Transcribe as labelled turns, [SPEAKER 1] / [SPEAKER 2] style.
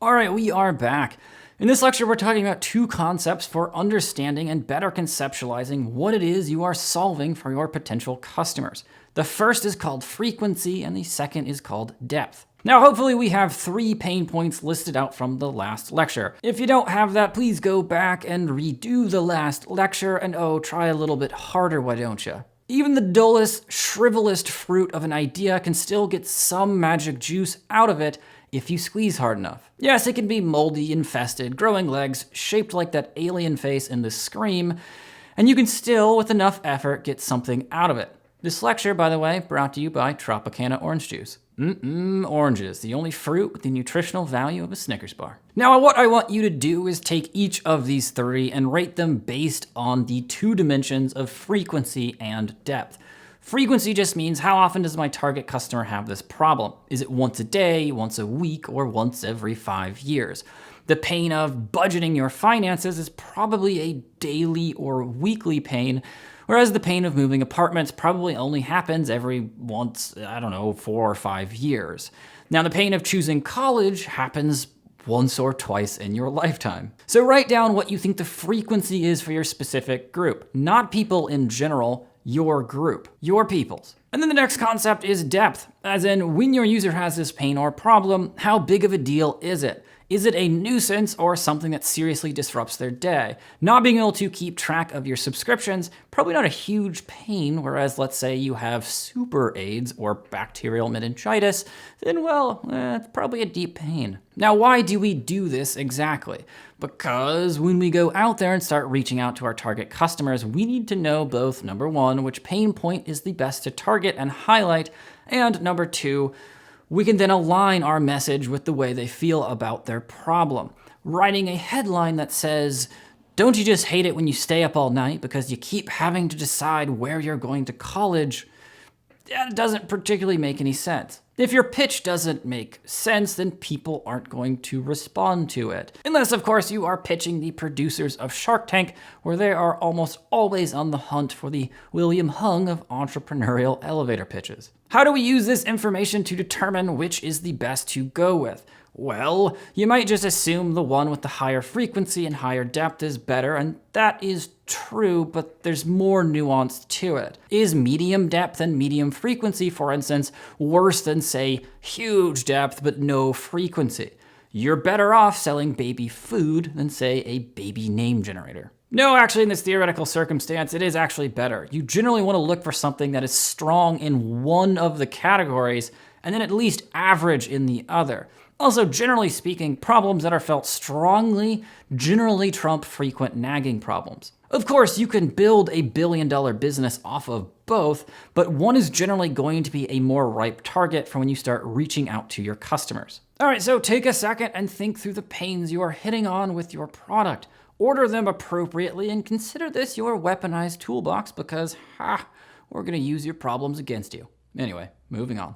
[SPEAKER 1] All right, we are back. In this lecture, we're talking about two concepts for understanding and better conceptualizing what it is you are solving for your potential customers. The first is called frequency, and the second is called depth. Now, hopefully we have 3 pain points listed out from the last lecture. If you don't have that, please go back and redo the last lecture, and try a little bit harder, why don't you? Even the dullest, shrivelest fruit of an idea can still get some magic juice out of it if you squeeze hard enough. Yes, it can be moldy, infested, growing legs, shaped like that alien face in the Scream, and you can still, with enough effort, get something out of it. This lecture, by the way, brought to you by Tropicana Orange Juice. Oranges, the only fruit with the nutritional value of a Snickers bar. Now, what I want you to do is take each of these 3 and rate them based on the 2 dimensions of frequency and depth. Frequency just means how often does my target customer have this problem? Is it once a day, once a week, or once every 5 years? The pain of budgeting your finances is probably a daily or weekly pain, whereas the pain of moving apartments probably only happens every once, 4 or 5 years. Now, the pain of choosing college happens once or twice in your lifetime. So write down what you think the frequency is for your specific group, not people in general, your group, your peoples. And then the next concept is depth, as in when your user has this pain or problem, how big of a deal is it? Is it a nuisance or something that seriously disrupts their day? Not being able to keep track of your subscriptions, probably not a huge pain, whereas let's say you have super AIDS or bacterial meningitis, then it's probably a deep pain. Now, why do we do this exactly? Because when we go out there and start reaching out to our target customers, we need to know both, number 1, which pain point is the best to target and highlight, and number 2, we can then align our message with the way they feel about their problem. Writing a headline that says, "Don't you just hate it when you stay up all night because you keep having to decide where you're going to college?" That doesn't particularly make any sense. If your pitch doesn't make sense, then people aren't going to respond to it. Unless, of course, you are pitching the producers of Shark Tank, where they are almost always on the hunt for the William Hung of entrepreneurial elevator pitches. How do we use this information to determine which is the best to go with? Well, you might just assume the one with the higher frequency and higher depth is better, and that is true, but there's more nuance to it. Is medium depth and medium frequency, for instance, worse than, say, huge depth but no frequency? You're better off selling baby food than, say, a baby name generator. No, actually, in this theoretical circumstance, it is actually better. You generally want to look for something that is strong in one of the categories and then at least average in the other. Also, generally speaking, problems that are felt strongly generally trump frequent nagging problems. Of course, you can build a billion-dollar business off of both, but one is generally going to be a more ripe target for when you start reaching out to your customers. All right, so take a second and think through the pains you are hitting on with your product. Order them appropriately and consider this your weaponized toolbox because, we're going to use your problems against you. Anyway, moving on.